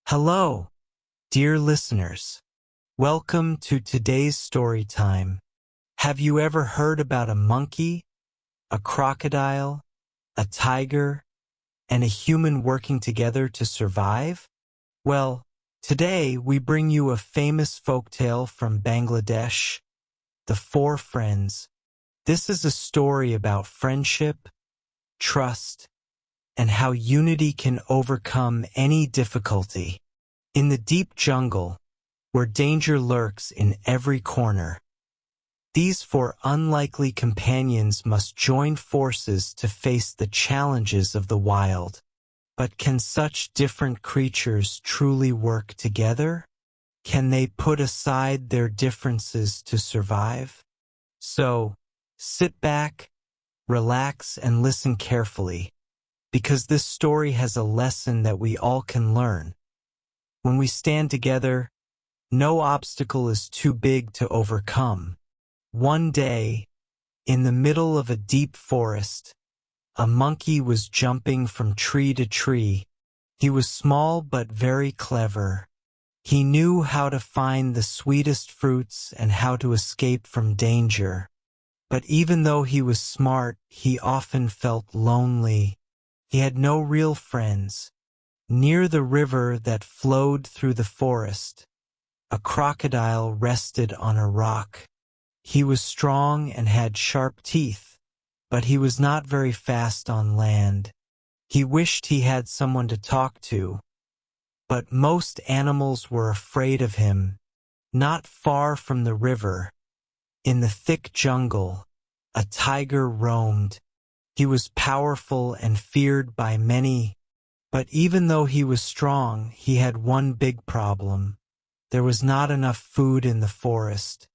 Hello, dear listeners. Welcome to today's story time. Have you ever heard about a monkey, a crocodile, a tiger, and a human working together to survive? Well, today we bring you a famous folktale from Bangladesh, The Four Friends. This is a story about friendship, trust, and how unity can overcome any difficulty. In the deep jungle, where danger lurks in every corner, these four unlikely companions must join forces to face the challenges of the wild. But can such different creatures truly work together? Can they put aside their differences to survive? So, sit back, relax, and listen carefully, because this story has a lesson that we all can learn. When we stand together, no obstacle is too big to overcome. One day, in the middle of a deep forest, a monkey was jumping from tree to tree. He was small but very clever. He knew how to find the sweetest fruits and how to escape from danger. But even though he was smart, he often felt lonely. He had no real friends. Near the river that flowed through the forest, a crocodile rested on a rock. He was strong and had sharp teeth, but he was not very fast on land. He wished he had someone to talk to, but most animals were afraid of him. Not far from the river, in the thick jungle, a tiger roamed. He was powerful and feared by many, but even though he was strong, he had one big problem. There was not enough food in the forest.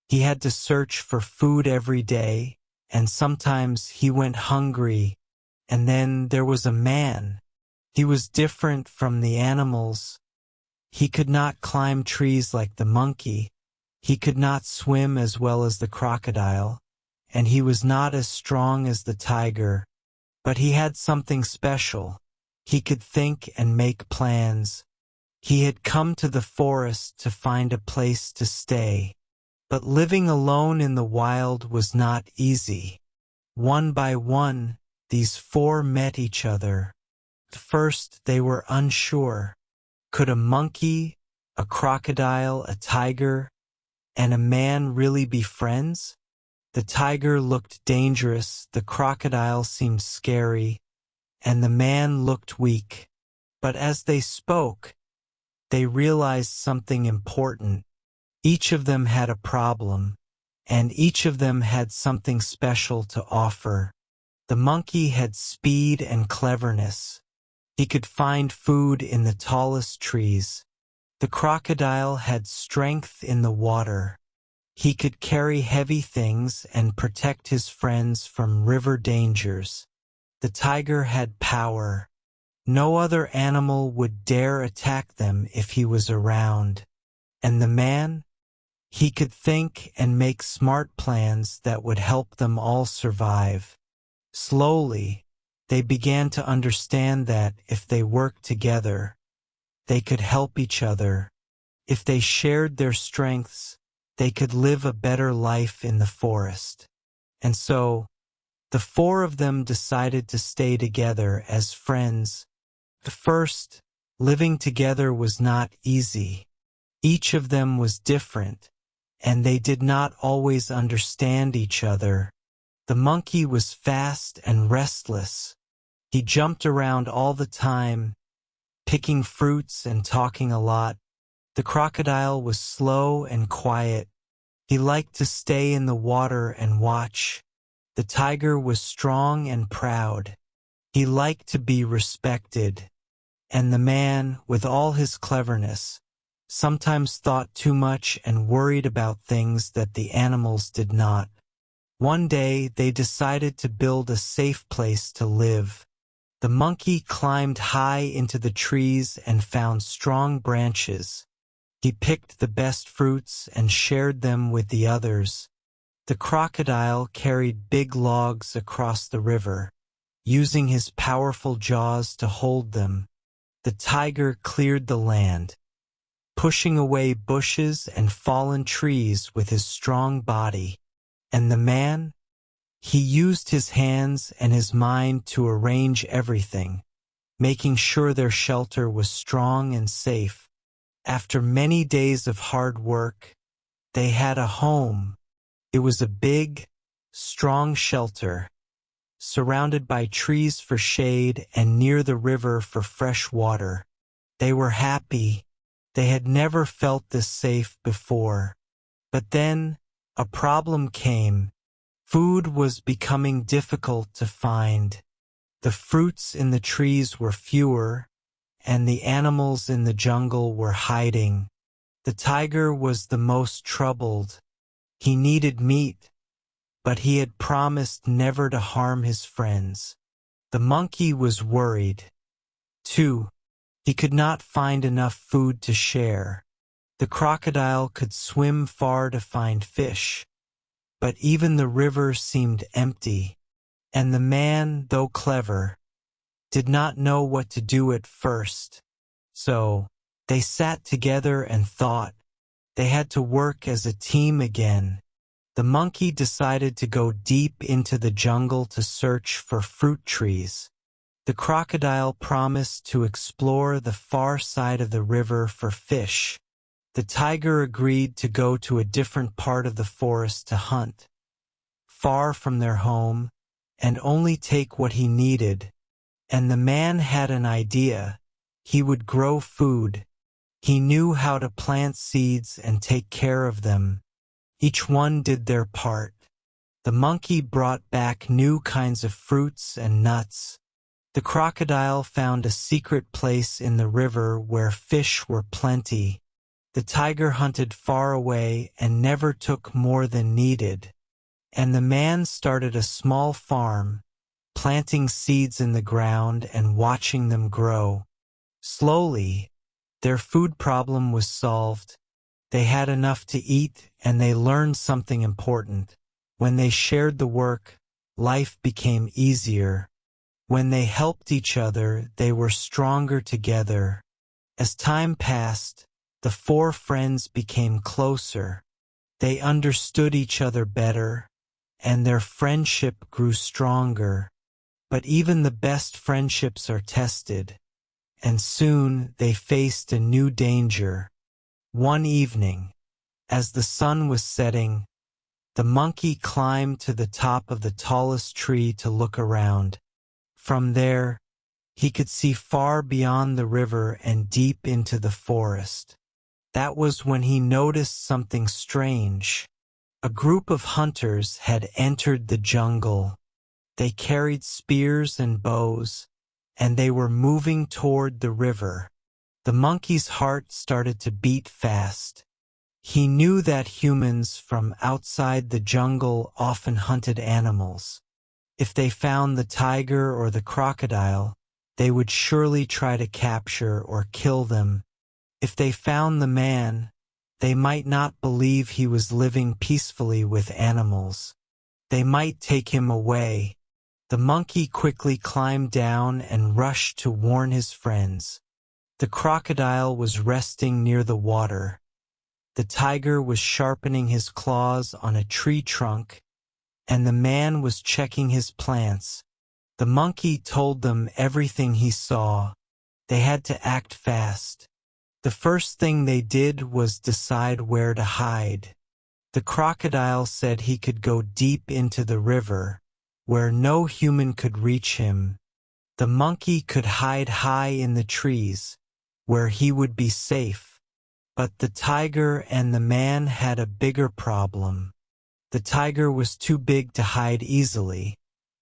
He had to search for food every day, and sometimes he went hungry. And then there was a man. He was different from the animals. He could not climb trees like the monkey. He could not swim as well as the crocodile, and he was not as strong as the tiger. But he had something special. He could think and make plans. He had come to the forest to find a place to stay. But living alone in the wild was not easy. One by one, these four met each other. At first, they were unsure. Could a monkey, a crocodile, a tiger, and a man really be friends? The tiger looked dangerous, the crocodile seemed scary, and the man looked weak. But as they spoke, they realized something important. Each of them had a problem, and each of them had something special to offer. The monkey had speed and cleverness. He could find food in the tallest trees. The crocodile had strength in the water. He could carry heavy things and protect his friends from river dangers. The tiger had power. No other animal would dare attack them if he was around. And the man? He could think and make smart plans that would help them all survive. Slowly, they began to understand that if they worked together, they could help each other. If they shared their strengths, they could live a better life in the forest. And so, the four of them decided to stay together as friends. At first, living together was not easy. Each of them was different, and they did not always understand each other. The monkey was fast and restless. He jumped around all the time, picking fruits and talking a lot. The crocodile was slow and quiet. He liked to stay in the water and watch. The tiger was strong and proud. He liked to be respected. And the man, with all his cleverness, sometimes thought too much and worried about things that the animals did not. One day, they decided to build a safe place to live. The monkey climbed high into the trees and found strong branches. He picked the best fruits and shared them with the others. The crocodile carried big logs across the river, using his powerful jaws to hold them. the tiger cleared the land, pushing away bushes and fallen trees with his strong body. And the man? He used his hands and his mind to arrange everything, making sure their shelter was strong and safe. After many days of hard work, they had a home. It was a big, strong shelter, surrounded by trees for shade and near the river for fresh water. They were happy. They had never felt this safe before. But then, a problem came. Food was becoming difficult to find. The fruits in the trees were fewer, and the animals in the jungle were hiding. The tiger was the most troubled. He needed meat, but he had promised never to harm his friends. The monkey was worried, too. He could not find enough food to share. The crocodile could swim far to find fish, but even the river seemed empty. And the man, though clever, did not know what to do at first. So, they sat together and thought. They had to work as a team again. The monkey decided to go deep into the jungle to search for fruit trees. The crocodile promised to explore the far side of the river for fish. The tiger agreed to go to a different part of the forest to hunt, far from their home, and only take what he needed. And the man had an idea. He would grow food. He knew how to plant seeds and take care of them. Each one did their part. The monkey brought back new kinds of fruits and nuts. The crocodile found a secret place in the river where fish were plenty. The tiger hunted far away and never took more than needed. And the man started a small farm, planting seeds in the ground and watching them grow. Slowly, their food problem was solved. They had enough to eat, and they learned something important. When they shared the work, life became easier. When they helped each other, they were stronger together. As time passed, the four friends became closer. They understood each other better, and their friendship grew stronger. But even the best friendships are tested, and soon they faced a new danger. One evening, as the sun was setting, the monkey climbed to the top of the tallest tree to look around. From there, he could see far beyond the river and deep into the forest. That was when he noticed something strange. A group of hunters had entered the jungle. They carried spears and bows, and they were moving toward the river. The monkey's heart started to beat fast. He knew that humans from outside the jungle often hunted animals. If they found the tiger or the crocodile, they would surely try to capture or kill them. If they found the man, they might not believe he was living peacefully with animals. They might take him away. The monkey quickly climbed down and rushed to warn his friends. The crocodile was resting near the water. The tiger was sharpening his claws on a tree trunk, and the man was checking his plants. The monkey told them everything he saw. They had to act fast. The first thing they did was decide where to hide. The crocodile said he could go deep into the river, where no human could reach him. The monkey could hide high in the trees, where he would be safe. But the tiger and the man had a bigger problem. The tiger was too big to hide easily,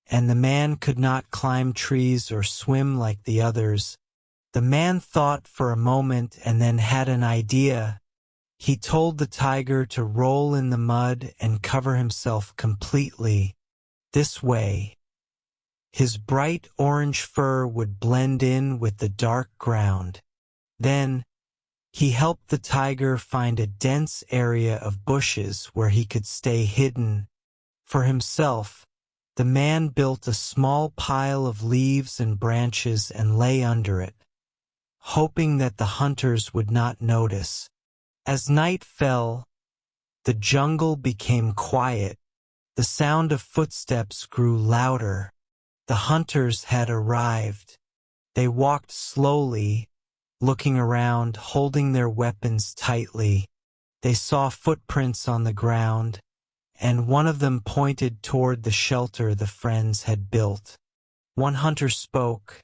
and the man could not climb trees or swim like the others. The man thought for a moment and then had an idea. He told the tiger to roll in the mud and cover himself completely. This way, his bright orange fur would blend in with the dark ground. Then, he helped the tiger find a dense area of bushes where he could stay hidden. For himself, the man built a small pile of leaves and branches and lay under it. hoping that the hunters would not notice. As night fell, the jungle became quiet. The sound of footsteps grew louder. The hunters had arrived. They walked slowly, looking around, holding their weapons tightly. They saw footprints on the ground, and one of them pointed toward the shelter the friends had built. One hunter spoke.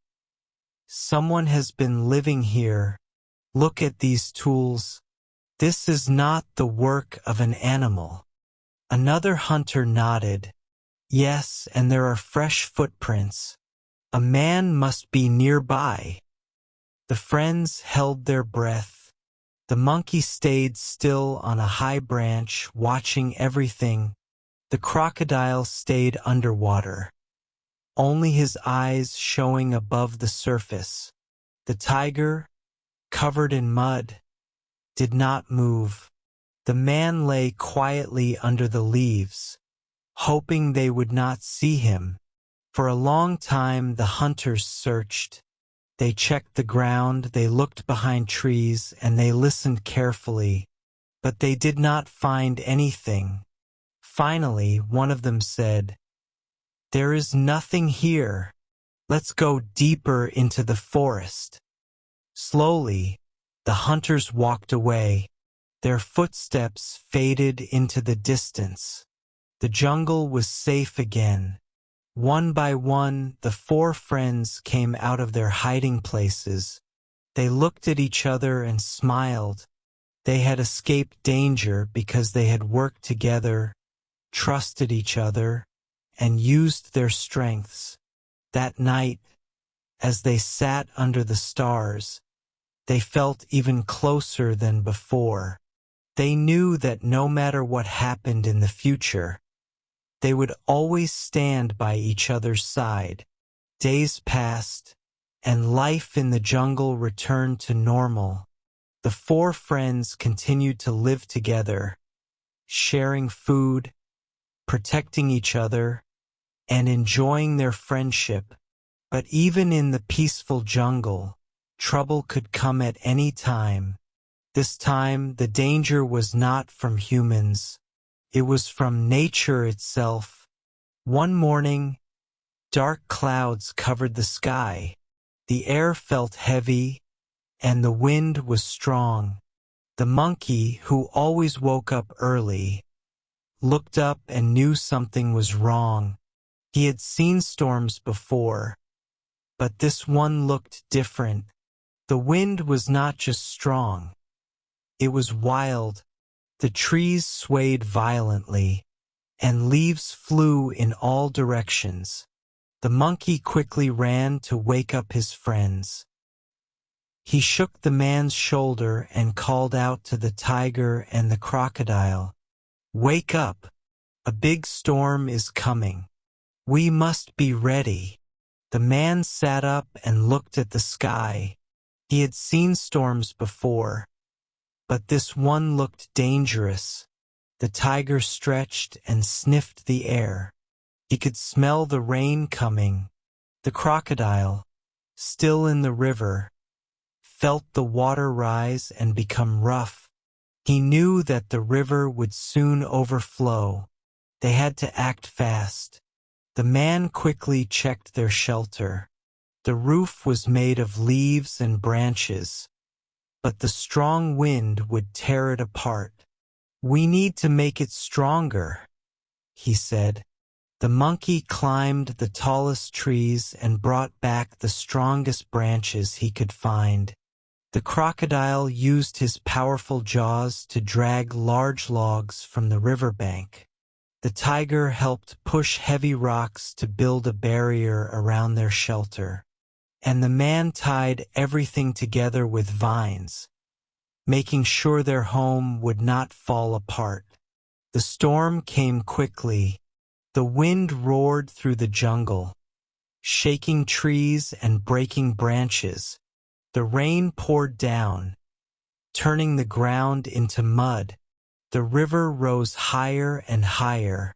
"Someone has been living here. Look at these tools. This is not the work of an animal." Another hunter nodded. "Yes, and there are fresh footprints. A man must be nearby." The friends held their breath. The monkey stayed still on a high branch, watching everything. The crocodile stayed underwater, only his eyes showing above the surface. The tiger, covered in mud, did not move. The man lay quietly under the leaves, hoping they would not see him. For a long time the hunters searched. They checked the ground, they looked behind trees, and they listened carefully, but they did not find anything. Finally, one of them said, "There is nothing here. Let's go deeper into the forest." Slowly, the hunters walked away. Their footsteps faded into the distance. The jungle was safe again. One by one, the four friends came out of their hiding places. They looked at each other and smiled. They had escaped danger because they had worked together, trusted each other, and used their strengths. That night, as they sat under the stars, they felt even closer than before. They knew that no matter what happened in the future, they would always stand by each other's side. Days passed, and life in the jungle returned to normal. The four friends continued to live together, sharing food, protecting each other, and enjoying their friendship. But even in the peaceful jungle, trouble could come at any time. This time, the danger was not from humans. It was from nature itself. One morning, dark clouds covered the sky. The air felt heavy, and the wind was strong. The monkey, who always woke up early, looked up and knew something was wrong. He had seen storms before, but this one looked different. The wind was not just strong. It was wild. The trees swayed violently, and leaves flew in all directions. The monkey quickly ran to wake up his friends. He shook the man's shoulder and called out to the tiger and the crocodile, "Wake up! A big storm is coming. We must be ready." The man sat up and looked at the sky. He had seen storms before, but this one looked dangerous. The tiger stretched and sniffed the air. He could smell the rain coming. The crocodile, still in the river, felt the water rise and become rough. He knew that the river would soon overflow. They had to act fast. The man quickly checked their shelter. The roof was made of leaves and branches, but the strong wind would tear it apart. "We need to make it stronger," he said. The monkey climbed the tallest trees and brought back the strongest branches he could find. The crocodile used his powerful jaws to drag large logs from the riverbank. The tiger helped push heavy rocks to build a barrier around their shelter. And the man tied everything together with vines, making sure their home would not fall apart. The storm came quickly. The wind roared through the jungle, shaking trees and breaking branches. The rain poured down, turning the ground into mud. The river rose higher and higher,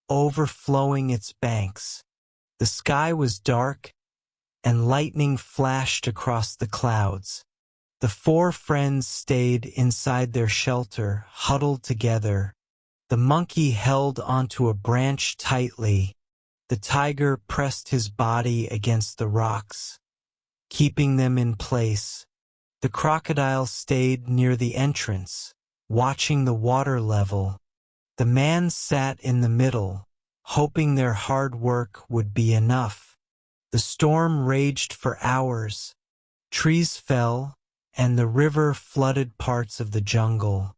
overflowing its banks. The sky was dark, and lightning flashed across the clouds. The four friends stayed inside their shelter, huddled together. The monkey held onto a branch tightly. The tiger pressed his body against the rocks, keeping them in place. The crocodile stayed near the entrance, watching the water level. The man sat in the middle, hoping their hard work would be enough. The storm raged for hours. Trees fell, and the river flooded parts of the jungle.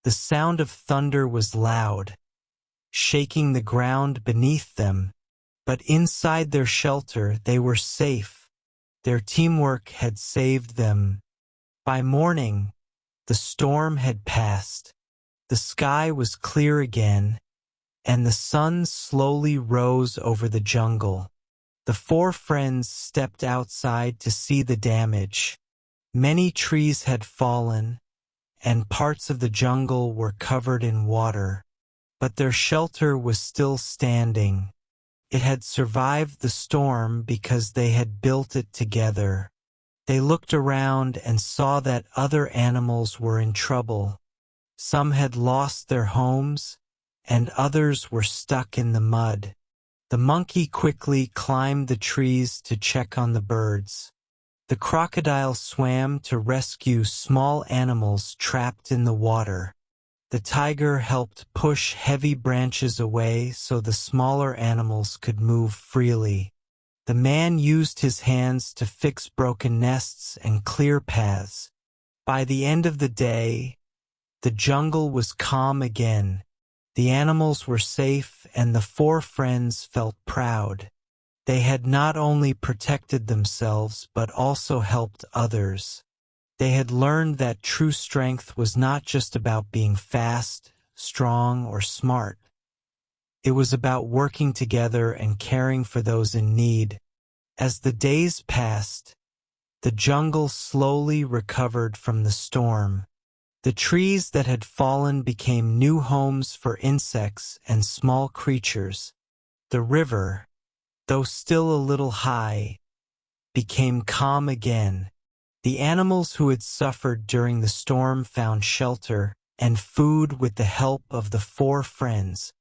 The sound of thunder was loud, shaking the ground beneath them. But inside their shelter they were safe. Their teamwork had saved them. By morning, the storm had passed. The sky was clear again, and the sun slowly rose over the jungle. The four friends stepped outside to see the damage. Many trees had fallen, and parts of the jungle were covered in water. But their shelter was still standing. It had survived the storm because they had built it together. They looked around and saw that other animals were in trouble. Some had lost their homes, and others were stuck in the mud. The monkey quickly climbed the trees to check on the birds. The crocodile swam to rescue small animals trapped in the water. The tiger helped push heavy branches away so the smaller animals could move freely. The man used his hands to fix broken nests and clear paths. By the end of the day, the jungle was calm again. The animals were safe, and the four friends felt proud. They had not only protected themselves but also helped others. They had learned that true strength was not just about being fast, strong, or smart. It was about working together and caring for those in need. As the days passed, the jungle slowly recovered from the storm. The trees that had fallen became new homes for insects and small creatures. The river, though still a little high, became calm again. The animals who had suffered during the storm found shelter and food with the help of the four friends.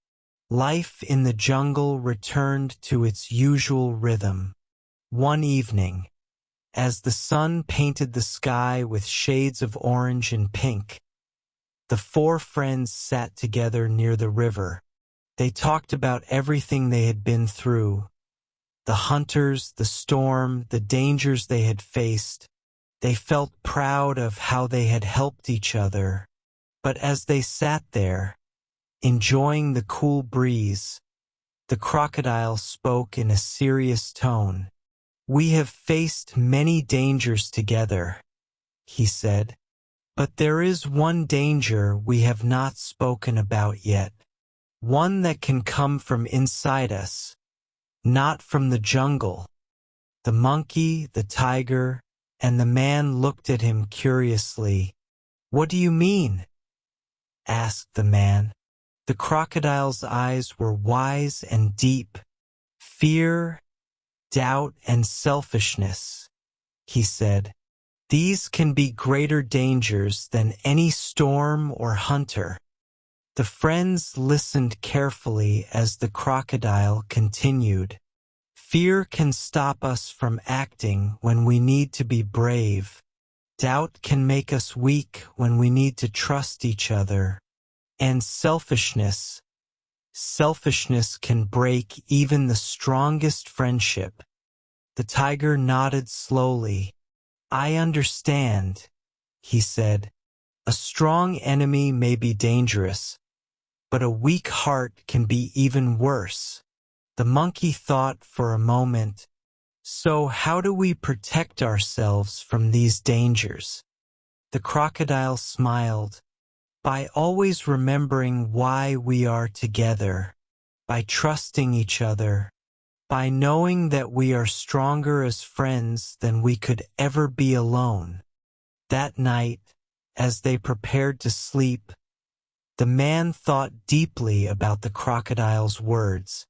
Life in the jungle returned to its usual rhythm. One evening, as the sun painted the sky with shades of orange and pink, the four friends sat together near the river. They talked about everything they had been through: the hunters, the storm, the dangers they had faced. They felt proud of how they had helped each other. But as they sat there, enjoying the cool breeze, the crocodile spoke in a serious tone. "We have faced many dangers together," he said, "but there is one danger we have not spoken about yet. One that can come from inside us, not from the jungle." The monkey, the tiger, and the man looked at him curiously. "What do you mean?" asked the man. The crocodile's eyes were wise and deep. "Fear, doubt, and selfishness," he said. "These can be greater dangers than any storm or hunter." The friends listened carefully as the crocodile continued. "Fear can stop us from acting when we need to be brave. Doubt can make us weak when we need to trust each other. And selfishness can break even the strongest friendship." The tiger nodded slowly. "I understand," he said. "A strong enemy may be dangerous, but a weak heart can be even worse." The monkey thought for a moment. "So how do we protect ourselves from these dangers?" The crocodile smiled. "By always remembering why we are together, by trusting each other, by knowing that we are stronger as friends than we could ever be alone." That night, as they prepared to sleep, the man thought deeply about the crocodile's words.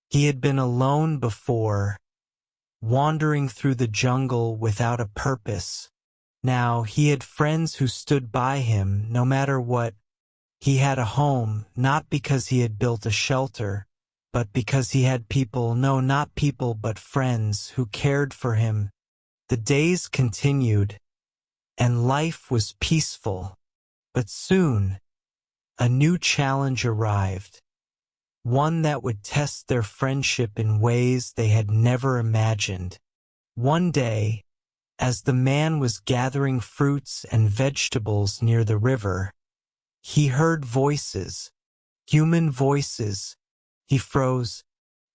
He had been alone before, wandering through the jungle without a purpose. Now he had friends who stood by him no matter what. He had a home, not because he had built a shelter, but because he had people, no, not people, but friends who cared for him. The days continued, and life was peaceful. But soon, a new challenge arrived, one that would test their friendship in ways they had never imagined. One day, as the man was gathering fruits and vegetables near the river, he heard voices, human voices. He froze.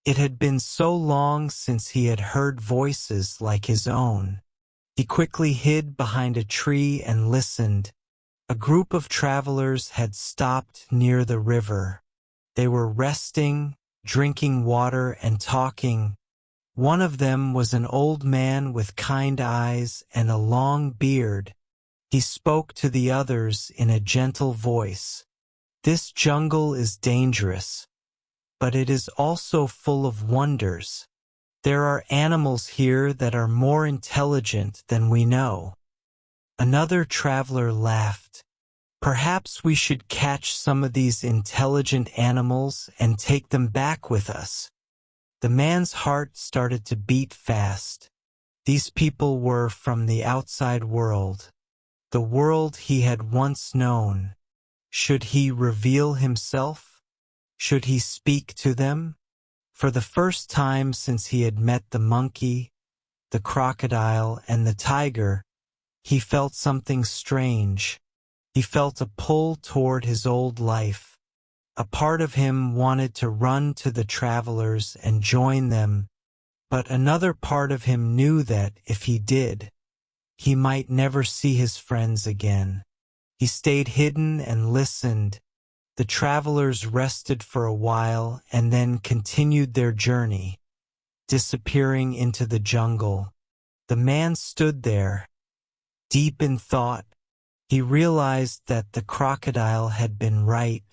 It had been so long since he had heard voices like his own. He quickly hid behind a tree and listened. A group of travelers had stopped near the river. They were resting, drinking water, and talking. One of them was an old man with kind eyes and a long beard. He spoke to the others in a gentle voice. "This jungle is dangerous, but it is also full of wonders. There are animals here that are more intelligent than we know." Another traveler laughed. "Perhaps we should catch some of these intelligent animals and take them back with us." The man's heart started to beat fast. These people were from the outside world, the world he had once known. Should he reveal himself? Should he speak to them? For the first time since he had met the monkey, the crocodile, and the tiger, he felt something strange. He felt a pull toward his old life. A part of him wanted to run to the travelers and join them, but another part of him knew that if he did, he might never see his friends again. He stayed hidden and listened. The travelers rested for a while and then continued their journey, disappearing into the jungle. The man stood there, deep in thought. He realized that the crocodile had been right.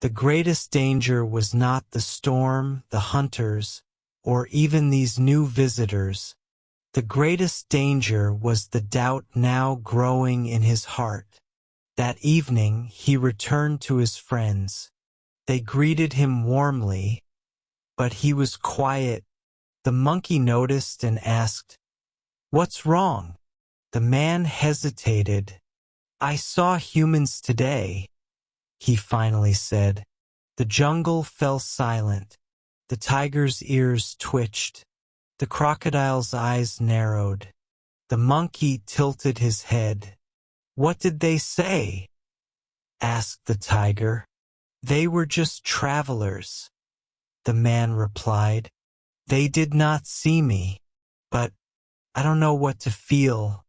The greatest danger was not the storm, the hunters, or even these new visitors. The greatest danger was the doubt now growing in his heart. That evening he returned to his friends. They greeted him warmly, but he was quiet. The monkey noticed and asked, "What's wrong?" The man hesitated. "I saw humans today," he finally said. The jungle fell silent. The tiger's ears twitched. The crocodile's eyes narrowed. The monkey tilted his head. "What did they say?" asked the tiger. "They were just travelers," the man replied. "They did not see me, but I don't know what to feel.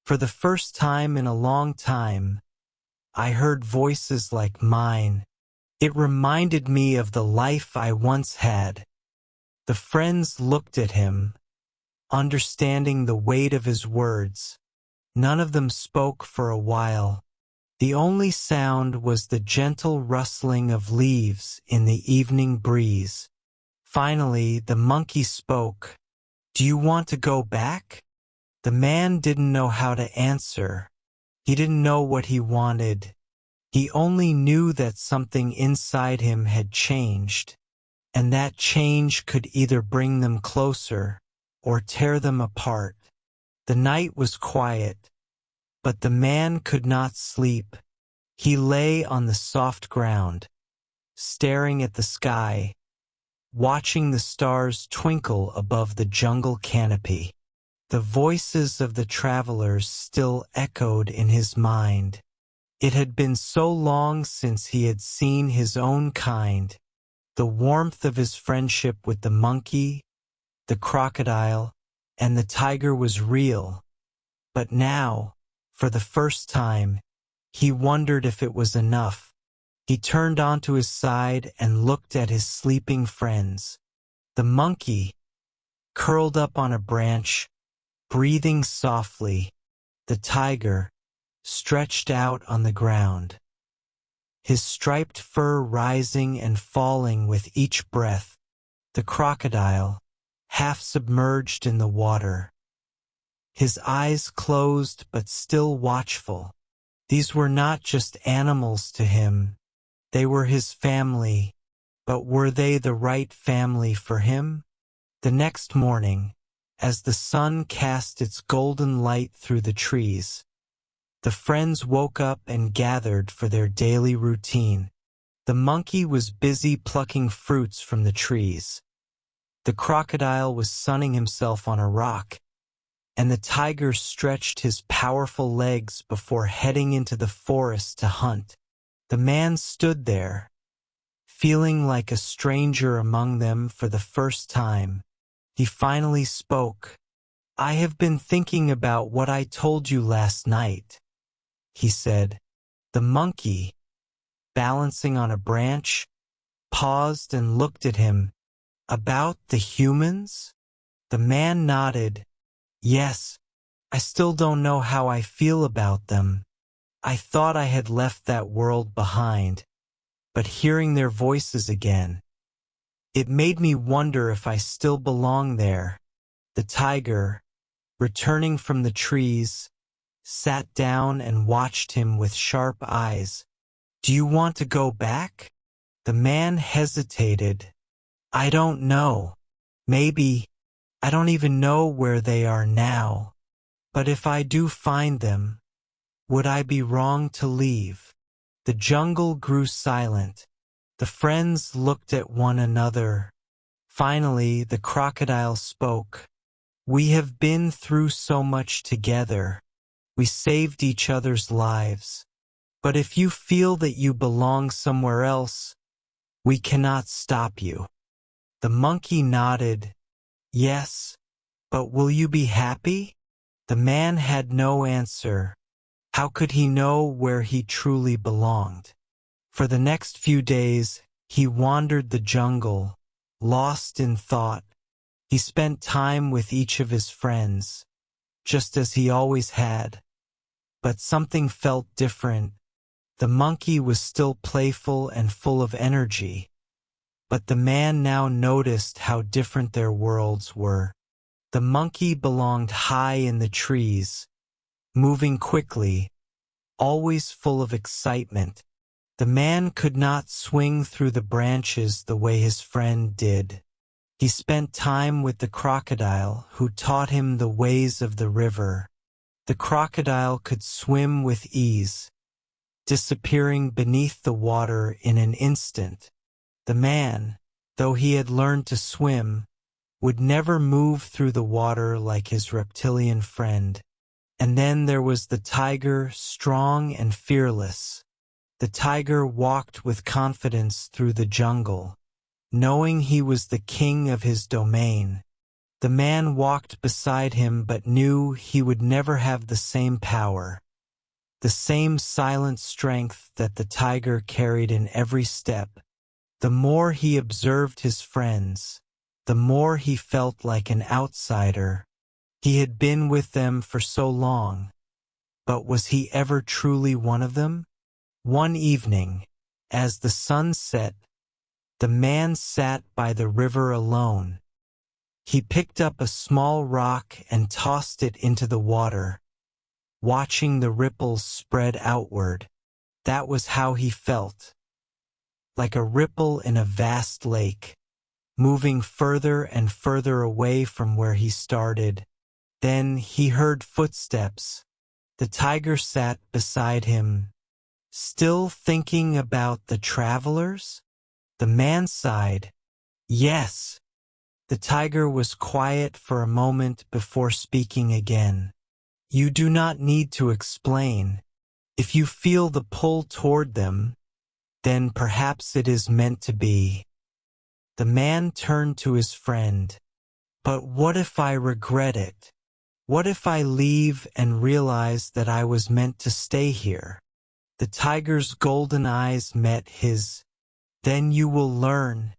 For the first time in a long time, I heard voices like mine. It reminded me of the life I once had." The friends looked at him, understanding the weight of his words. None of them spoke for a while. The only sound was the gentle rustling of leaves in the evening breeze. Finally, the monkey spoke. "Do you want to go back?" The man didn't know how to answer. He didn't know what he wanted. He only knew that something inside him had changed, and that change could either bring them closer or tear them apart. The night was quiet, but the man could not sleep. He lay on the soft ground, staring at the sky, watching the stars twinkle above the jungle canopy. The voices of the travelers still echoed in his mind. It had been so long since he had seen his own kind. The warmth of his friendship with the monkey, the crocodile, and the tiger was real. But now, for the first time, he wondered if it was enough. He turned onto his side and looked at his sleeping friends. The monkey, curled up on a branch, breathing softly. The tiger, stretched out on the ground, his striped fur rising and falling with each breath. The crocodile, half submerged in the water. His eyes closed but still watchful. These were not just animals to him. They were his family. But were they the right family for him? The next morning, as the sun cast its golden light through the trees, the friends woke up and gathered for their daily routine. The monkey was busy plucking fruits from the trees. The crocodile was sunning himself on a rock, and the tiger stretched his powerful legs before heading into the forest to hunt. The man stood there, feeling like a stranger among them for the first time. He finally spoke. "I have been thinking about what I told you last night," he said. The monkey, balancing on a branch, paused and looked at him. "About the humans?" The man nodded. "Yes, I still don't know how I feel about them. I thought I had left that world behind, but hearing their voices again, it made me wonder if I still belong there." The tiger, returning from the trees, sat down and watched him with sharp eyes. "Do you want to go back?" The man hesitated. "I don't know. Maybe. I don't even know where they are now. But if I do find them, would I be wrong to leave?" The jungle grew silent. The friends looked at one another. Finally, the crocodile spoke. "We have been through so much together. We saved each other's lives. But if you feel that you belong somewhere else, we cannot stop you." The monkey nodded. "Yes, but will you be happy?" The man had no answer. How could he know where he truly belonged? For the next few days, he wandered the jungle, lost in thought. He spent time with each of his friends, just as he always had. But something felt different. The monkey was still playful and full of energy. But the man now noticed how different their worlds were. The monkey belonged high in the trees, moving quickly, always full of excitement. The man could not swing through the branches the way his friend did. He spent time with the crocodile, who taught him the ways of the river. The crocodile could swim with ease, disappearing beneath the water in an instant. The man, though he had learned to swim, would never move through the water like his reptilian friend. And then there was the tiger, strong and fearless. The tiger walked with confidence through the jungle, knowing he was the king of his domain. The man walked beside him but knew he would never have the same power, the same silent strength that the tiger carried in every step. The more he observed his friends, the more he felt like an outsider. He had been with them for so long, but was he ever truly one of them? One evening, as the sun set, the man sat by the river alone. He picked up a small rock and tossed it into the water, watching the ripples spread outward. That was how he felt, like a ripple in a vast lake, moving further and further away from where he started. Then he heard footsteps. The tiger sat beside him, still thinking about the travelers. The man sighed. "Yes." The tiger was quiet for a moment before speaking again. "You do not need to explain. If you feel the pull toward them, then perhaps it is meant to be." The man turned to his friend. "But what if I regret it? What if I leave and realize that I was meant to stay here?" The tiger's golden eyes met his. "Then you will learn.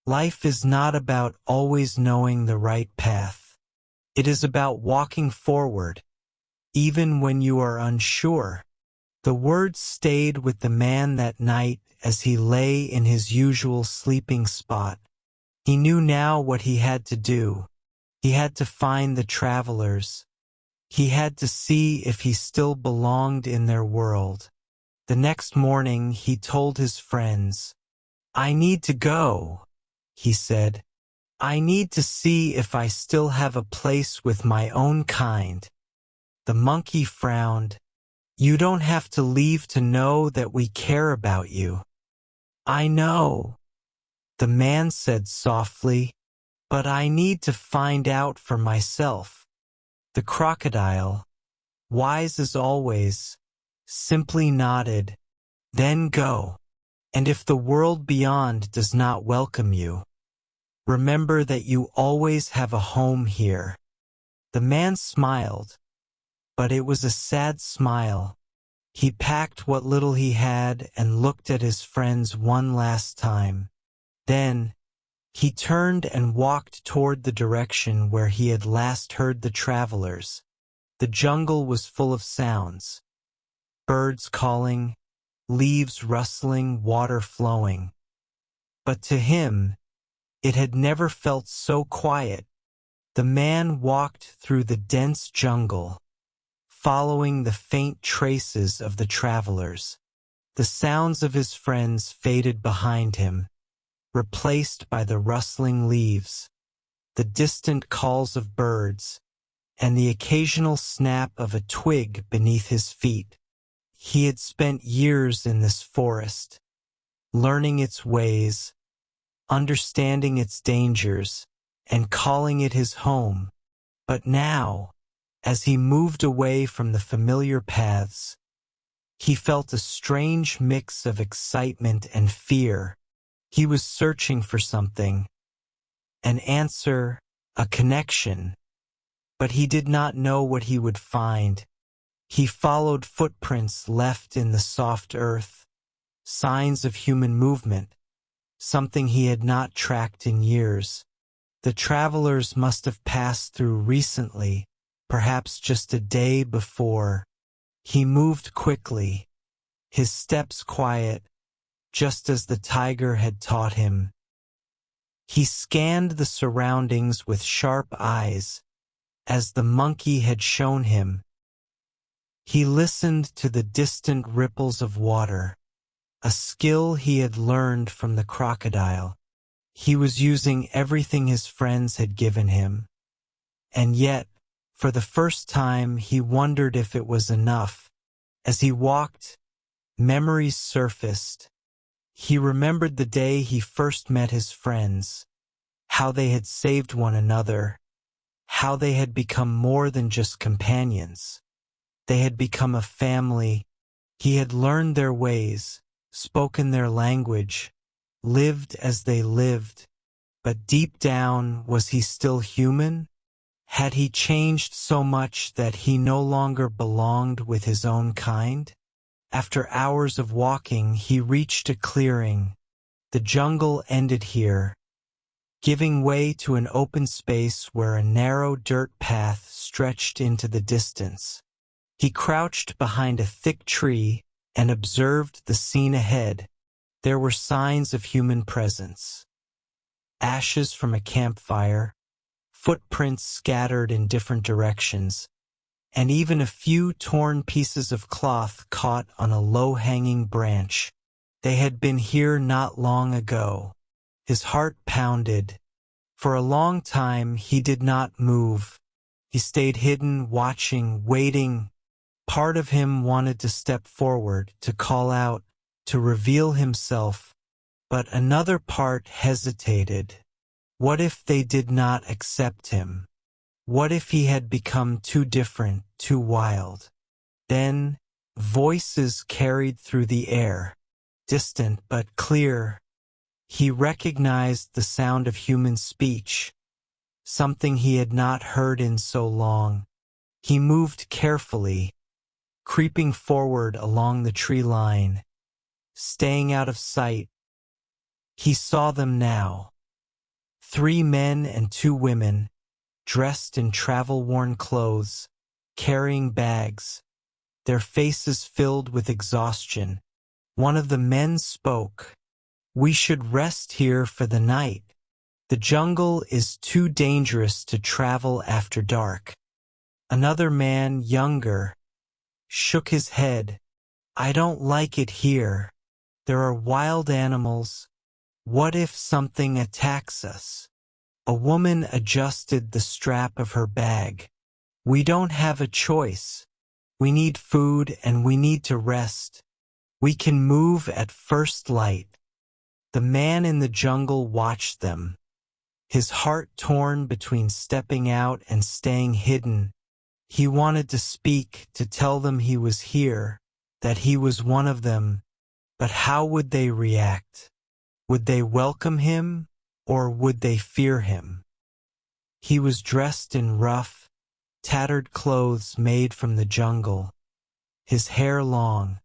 Life is not about always knowing the right path. It is about walking forward, even when you are unsure." The words stayed with the man that night as he lay in his usual sleeping spot. He knew now what he had to do. He had to find the travelers. He had to see if he still belonged in their world. The next morning he told his friends, "I need to go," he said. "I need to see if I still have a place with my own kind." The monkey frowned. "You don't have to leave to know that we care about you." "I know," the man said softly, "but I need to find out for myself." The crocodile, wise as always, simply nodded. "Then go. And if the world beyond does not welcome you, remember that you always have a home here." The man smiled, but it was a sad smile. He packed what little he had and looked at his friends one last time. Then, he turned and walked toward the direction where he had last heard the travelers. The jungle was full of sounds. Birds calling, leaves rustling, water flowing. But to him, it had never felt so quiet. The man walked through the dense jungle, following the faint traces of the travelers. The sounds of his friends faded behind him, replaced by the rustling leaves, the distant calls of birds, and the occasional snap of a twig beneath his feet. He had spent years in this forest, learning its ways, understanding its dangers, and calling it his home. But now, as he moved away from the familiar paths, he felt a strange mix of excitement and fear. He was searching for something, an answer, a connection, but he did not know what he would find. He followed footprints left in the soft earth, signs of human movement, something he had not tracked in years. The travelers must have passed through recently, perhaps just a day before. He moved quickly, his steps quiet, just as the tiger had taught him. He scanned the surroundings with sharp eyes, as the monkey had shown him. He listened to the distant ripples of water, a skill he had learned from the crocodile. He was using everything his friends had given him. And yet, for the first time, he wondered if it was enough. As he walked, memories surfaced. He remembered the day he first met his friends, how they had saved one another, how they had become more than just companions. They had become a family. He had learned their ways, spoken their language, lived as they lived. But deep down, was he still human? Had he changed so much that he no longer belonged with his own kind? After hours of walking, he reached a clearing. The jungle ended here, giving way to an open space where a narrow dirt path stretched into the distance. He crouched behind a thick tree and observed the scene ahead. There were signs of human presence. Ashes from a campfire, footprints scattered in different directions, and even a few torn pieces of cloth caught on a low-hanging branch. They had been here not long ago. His heart pounded. For a long time he did not move. He stayed hidden, watching, waiting. Part of him wanted to step forward, to call out, to reveal himself, but another part hesitated. What if they did not accept him? What if he had become too different, too wild? Then, voices carried through the air, distant but clear. He recognized the sound of human speech, something he had not heard in so long. He moved carefully, creeping forward along the tree line, staying out of sight. He saw them now. 3 men and 2 women, dressed in travel-worn clothes, carrying bags, their faces filled with exhaustion. One of the men spoke. "We should rest here for the night." The jungle is too dangerous to travel after dark. Another man, younger, shook his head. I don't like it here. There are wild animals. What if something attacks us? A woman adjusted the strap of her bag. We don't have a choice. We need food and we need to rest. We can move at first light. The man in the jungle watched them, his heart torn between stepping out and staying hidden. He wanted to speak, to tell them he was here, that he was one of them, but how would they react? Would they welcome him, or would they fear him? He was dressed in rough, tattered clothes made from the jungle, his hair long,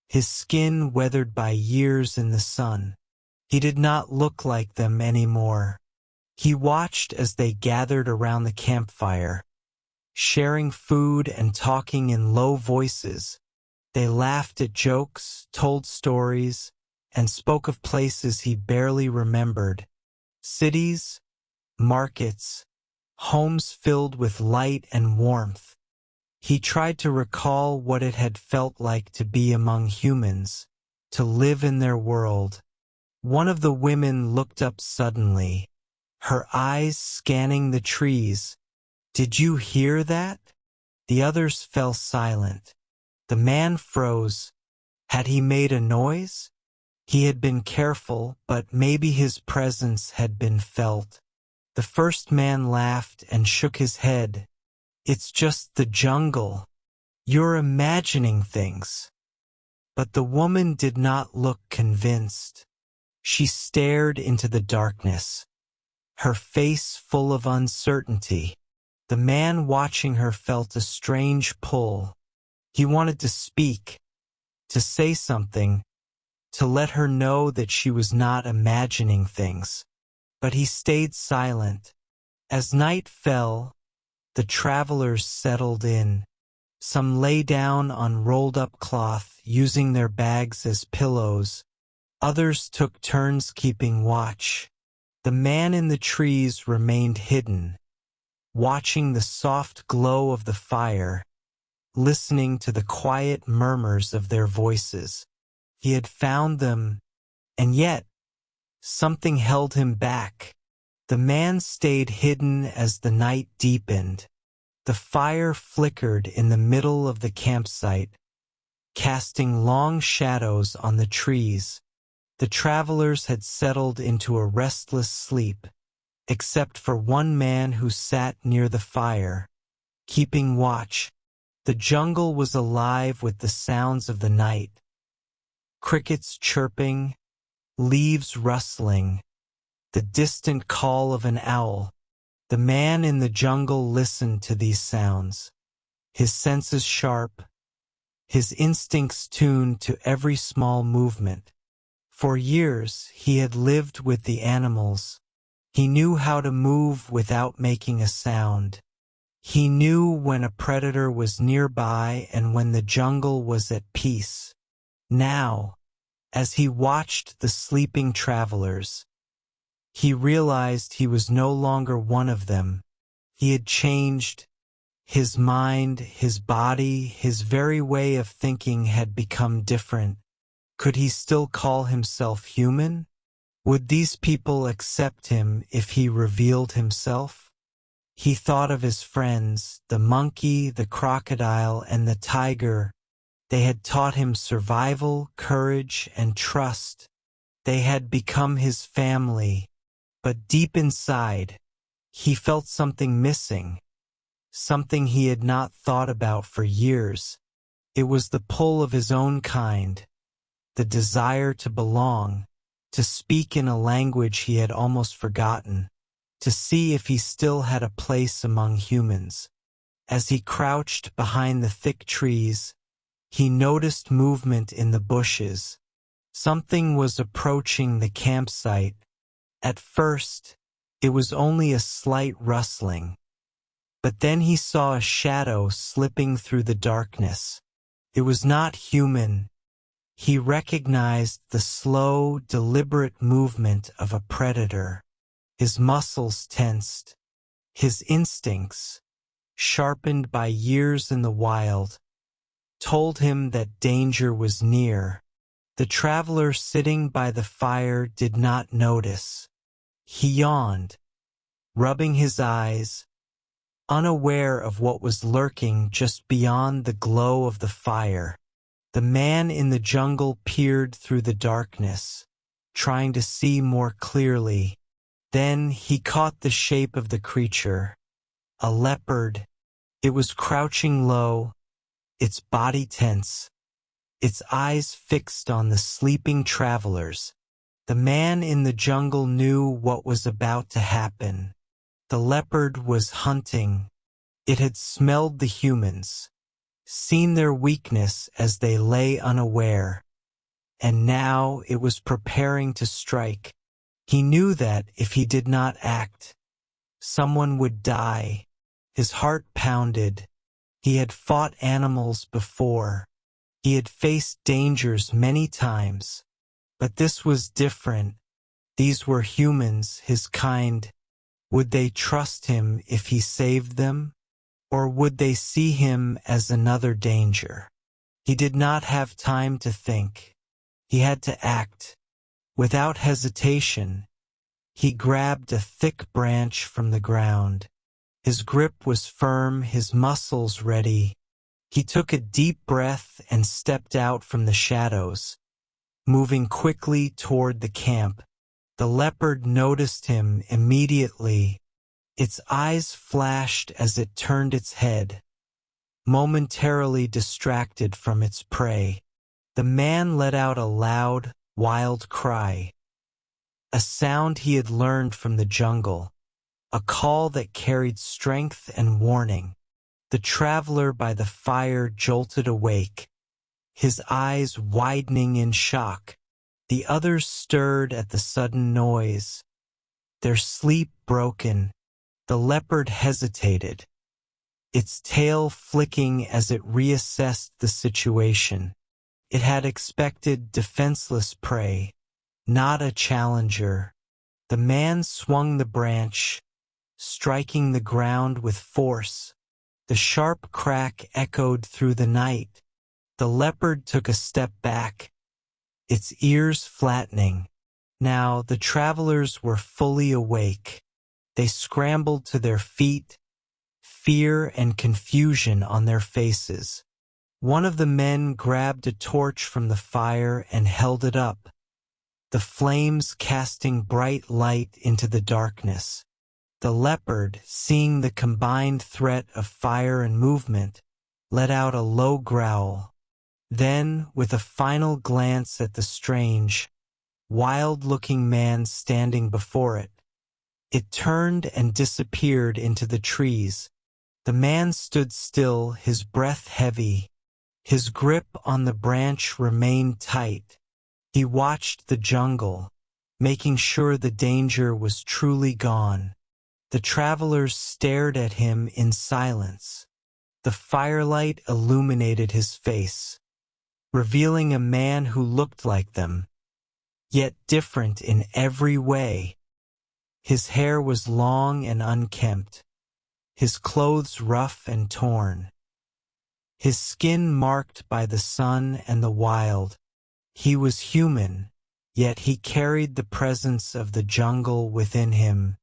his skin weathered by years in the sun. He did not look like them anymore. He watched as they gathered around the campfire, sharing food and talking in low voices. They laughed at jokes, told stories, and spoke of places he barely remembered. Cities, markets, homes filled with light and warmth. He tried to recall what it had felt like to be among humans, to live in their world. One of the women looked up suddenly, her eyes scanning the trees. Did you hear that? The others fell silent. The man froze. Had he made a noise? He had been careful, but maybe his presence had been felt. The first man laughed and shook his head. It's just the jungle. You're imagining things. But the woman did not look convinced. She stared into the darkness, her face full of uncertainty. The man watching her felt a strange pull. He wanted to speak, to say something, to let her know that she was not imagining things. But he stayed silent. As night fell, the travelers settled in. Some lay down on rolled-up cloth, using their bags as pillows. Others took turns keeping watch. The man in the trees remained hidden, watching the soft glow of the fire, listening to the quiet murmurs of their voices. He had found them, and yet something held him back. The man stayed hidden as the night deepened. The fire flickered in the middle of the campsite, casting long shadows on the trees. The travelers had settled into a restless sleep, except for one man who sat near the fire, keeping watch. The jungle was alive with the sounds of the night. Crickets chirping, leaves rustling, the distant call of an owl. The man in the jungle listened to these sounds, his senses sharp, his instincts tuned to every small movement. For years he had lived with the animals. He knew how to move without making a sound. He knew when a predator was nearby and when the jungle was at peace. Now, as he watched the sleeping travelers, he realized he was no longer one of them. He had changed. His mind, his body, his very way of thinking had become different. Could he still call himself human? Would these people accept him if he revealed himself? He thought of his friends, the monkey, the crocodile, and the tiger. They had taught him survival, courage, and trust. They had become his family. But deep inside, he felt something missing, something he had not thought about for years. It was the pull of his own kind, the desire to belong, to speak in a language he had almost forgotten, to see if he still had a place among humans. As he crouched behind the thick trees, he noticed movement in the bushes. Something was approaching the campsite. At first, it was only a slight rustling, but then he saw a shadow slipping through the darkness. It was not human. He recognized the slow, deliberate movement of a predator. his muscles tensed, his instincts, sharpened by years in the wild, told him that danger was near. The traveler sitting by the fire did not notice. He yawned, rubbing his eyes, unaware of what was lurking just beyond the glow of the fire. The man in the jungle peered through the darkness, trying to see more clearly. Then he caught the shape of the creature, a leopard. It was crouching low, its body tense, its eyes fixed on the sleeping travelers. The man in the jungle knew what was about to happen. The leopard was hunting. It had smelled the humans, seen their weakness as they lay unaware, and now it was preparing to strike. He knew that if he did not act, someone would die. His heart pounded. He had fought animals before. He had faced dangers many times. But this was different. These were humans, his kind. Would they trust him if he saved them? Or would they see him as another danger? He did not have time to think. He had to act. Without hesitation, he grabbed a thick branch from the ground. His grip was firm, his muscles ready. He took a deep breath and stepped out from the shadows, moving quickly toward the camp. The leopard noticed him immediately. Its eyes flashed as it turned its head, momentarily distracted from its prey. The man let out a loud, wild cry, a sound he had learned from the jungle, a call that carried strength and warning. The traveler by the fire jolted awake, his eyes widening in shock. The others stirred at the sudden noise, their sleep broken. The leopard hesitated, its tail flicking as it reassessed the situation. It had expected defenseless prey, not a challenger. The man swung the branch, striking the ground with force. The sharp crack echoed through the night. The leopard took a step back, its ears flattening. Now the travelers were fully awake. They scrambled to their feet, fear and confusion on their faces. One of the men grabbed a torch from the fire and held it up, the flames casting bright light into the darkness. The leopard, seeing the combined threat of fire and movement, let out a low growl. Then, with a final glance at the strange, wild-looking man standing before it, it turned and disappeared into the trees. The man stood still, his breath heavy. His grip on the branch remained tight. He watched the jungle, making sure the danger was truly gone. The travelers stared at him in silence. The firelight illuminated his face, revealing a man who looked like them, yet different in every way. His hair was long and unkempt, his clothes rough and torn, his skin marked by the sun and the wild. He was human, yet he carried the presence of the jungle within him.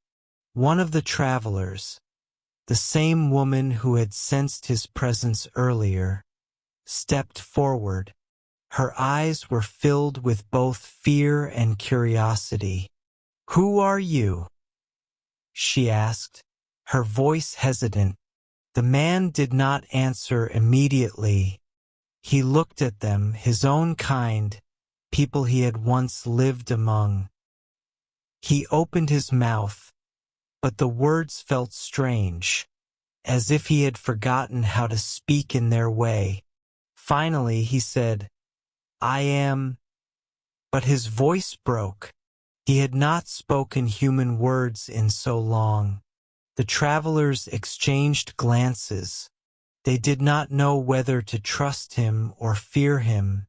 One of the travelers, the same woman who had sensed his presence earlier, stepped forward. Her eyes were filled with both fear and curiosity. "Who are you?" she asked, her voice hesitant. The man did not answer immediately. He looked at them, his own kind, people he had once lived among. He opened his mouth, but the words felt strange, as if he had forgotten how to speak in their way. Finally he said, "I am," but his voice broke. He had not spoken human words in so long. The travelers exchanged glances. They did not know whether to trust him or fear him.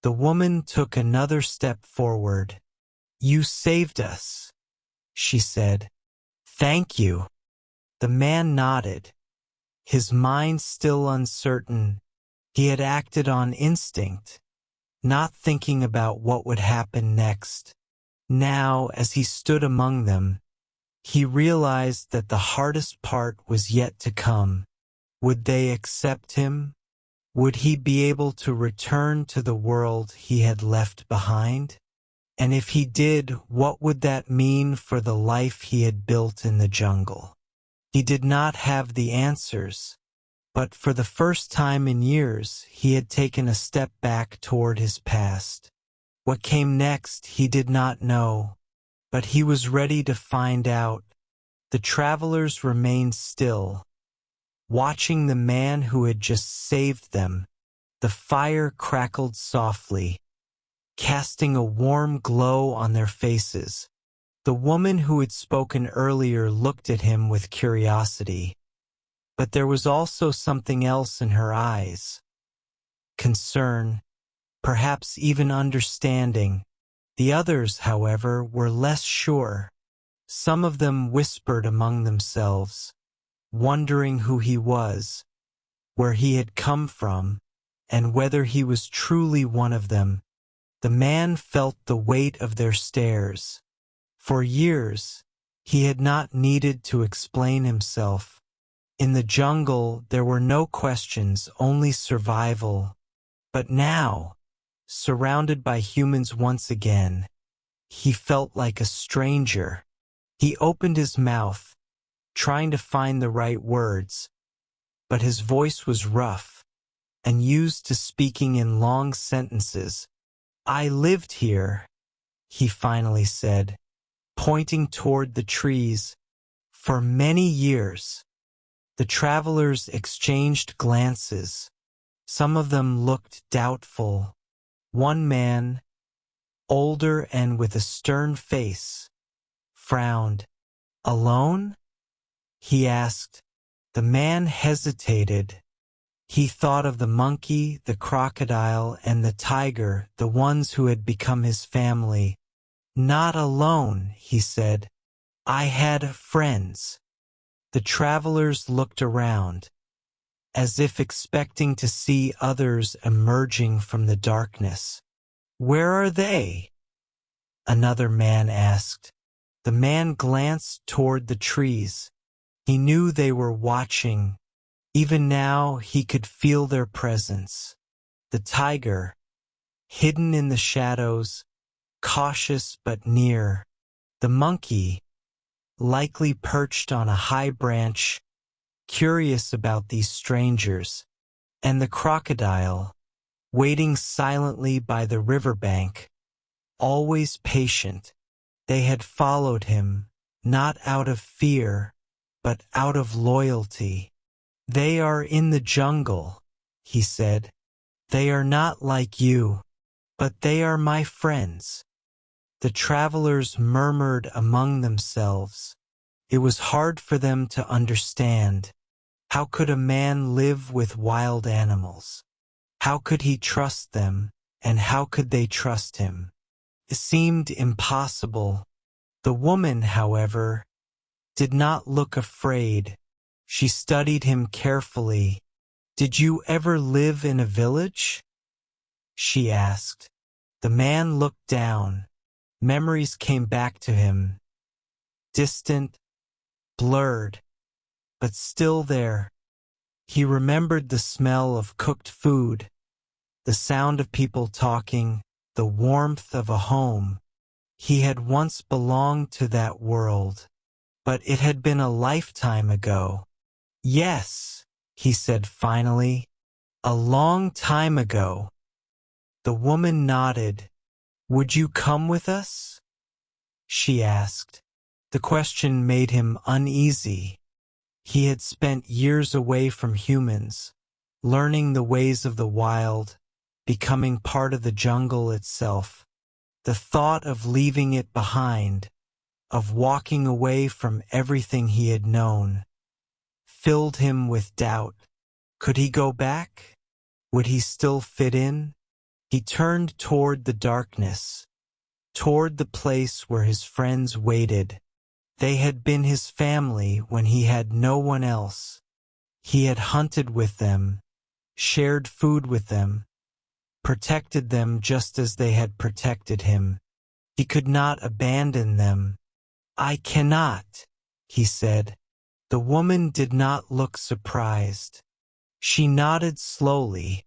The woman took another step forward. "You saved us," she said. "Thank you." The man nodded, his mind still uncertain. He had acted on instinct, not thinking about what would happen next. Now, as he stood among them, he realized that the hardest part was yet to come. Would they accept him? Would he be able to return to the world he had left behind? And if he did, what would that mean for the life he had built in the jungle? He did not have the answers, but for the first time in years, he had taken a step back toward his past. What came next, he did not know, but he was ready to find out. The travelers remained still, watching the man who had just saved them. The fire crackled softly, casting a warm glow on their faces. The woman who had spoken earlier looked at him with curiosity, but there was also something else in her eyes. Concern, perhaps even understanding. The others, however, were less sure. Some of them whispered among themselves, wondering who he was, where he had come from, and whether he was truly one of them. The man felt the weight of their stares. For years, he had not needed to explain himself. In the jungle, there were no questions, only survival. But now, surrounded by humans once again, he felt like a stranger. He opened his mouth, trying to find the right words, but his voice was rough and used to speaking in long sentences. "I lived here," he finally said, pointing toward the trees, "for many years." The travelers exchanged glances. Some of them looked doubtful. One man, older and with a stern face, frowned. "Alone?" he asked. The man hesitated. He thought of the monkey, the crocodile, and the tiger, the ones who had become his family. "Not alone," he said. "I had friends." The travelers looked around, as if expecting to see others emerging from the darkness. "Where are they?" another man asked. The man glanced toward the trees. He knew they were watching. Even now, he could feel their presence. The tiger, hidden in the shadows, cautious but near. The monkey, likely perched on a high branch, curious about these strangers. And the crocodile, waiting silently by the riverbank, always patient. They had followed him, not out of fear, but out of loyalty. "They are in the jungle," he said. "They are not like you, but they are my friends." The travelers murmured among themselves. It was hard for them to understand. How could a man live with wild animals? How could he trust them, and how could they trust him? It seemed impossible. The woman, however, did not look afraid. She studied him carefully. "Did you ever live in a village?" she asked. The man looked down. Memories came back to him. Distant, blurred, but still there. He remembered the smell of cooked food, the sound of people talking, the warmth of a home. He had once belonged to that world, but it had been a lifetime ago. "Yes," he said finally, "a long time ago." The woman nodded. "Would you come with us?" she asked. The question made him uneasy. He had spent years away from humans, learning the ways of the wild, becoming part of the jungle itself. The thought of leaving it behind, of walking away from everything he had known, filled him with doubt. Could he go back? Would he still fit in? He turned toward the darkness, toward the place where his friends waited. They had been his family when he had no one else. He had hunted with them, shared food with them, protected them just as they had protected him. He could not abandon them. "I cannot," he said. The woman did not look surprised. She nodded slowly,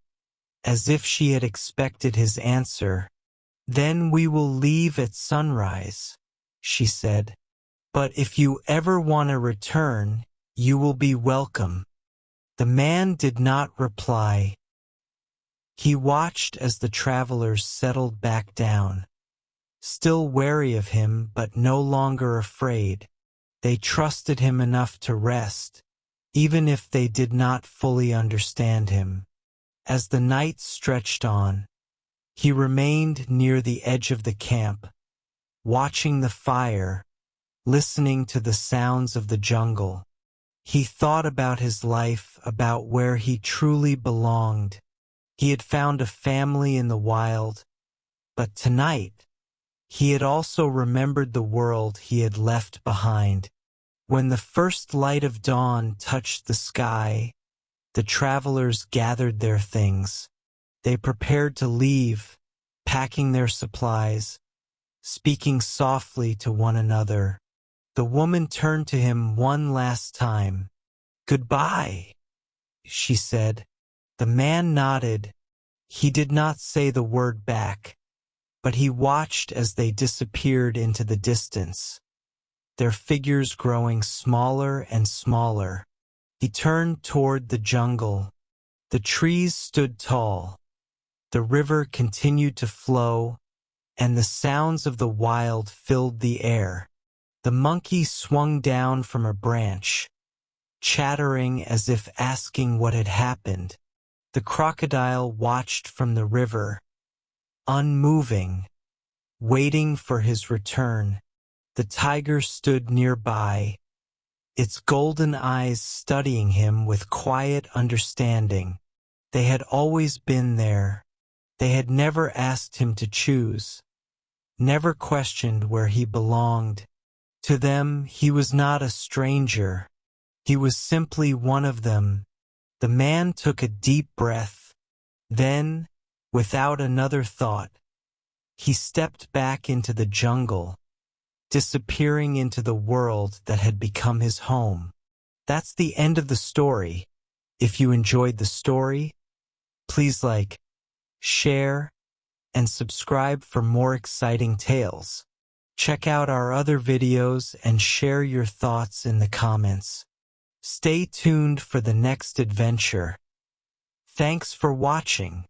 as if she had expected his answer. "Then we will leave at sunrise," she said. "But if you ever want to return, you will be welcome." The man did not reply. He watched as the travelers settled back down, still wary of him but no longer afraid. They trusted him enough to rest, even if they did not fully understand him. As the night stretched on, he remained near the edge of the camp, watching the fire, listening to the sounds of the jungle. He thought about his life, about where he truly belonged. He had found a family in the wild, but tonight, he had also remembered the world he had left behind. When the first light of dawn touched the sky, the travelers gathered their things. They prepared to leave, packing their supplies, speaking softly to one another. The woman turned to him one last time. "Goodbye," she said. The man nodded. He did not say the word back, but he watched as they disappeared into the distance, their figures growing smaller and smaller. He turned toward the jungle. The trees stood tall. The river continued to flow, and the sounds of the wild filled the air. The monkey swung down from a branch, chattering as if asking what had happened. The crocodile watched from the river, unmoving, waiting for his return. The tiger stood nearby, its golden eyes studying him with quiet understanding. They had always been there. They had never asked him to choose, never questioned where he belonged. To them, he was not a stranger. He was simply one of them. The man took a deep breath. Then, without another thought, he stepped back into the jungle, disappearing into the world that had become his home. That's the end of the story. If you enjoyed the story, please like, share, and subscribe for more exciting tales. Check out our other videos and share your thoughts in the comments. Stay tuned for the next adventure. Thanks for watching.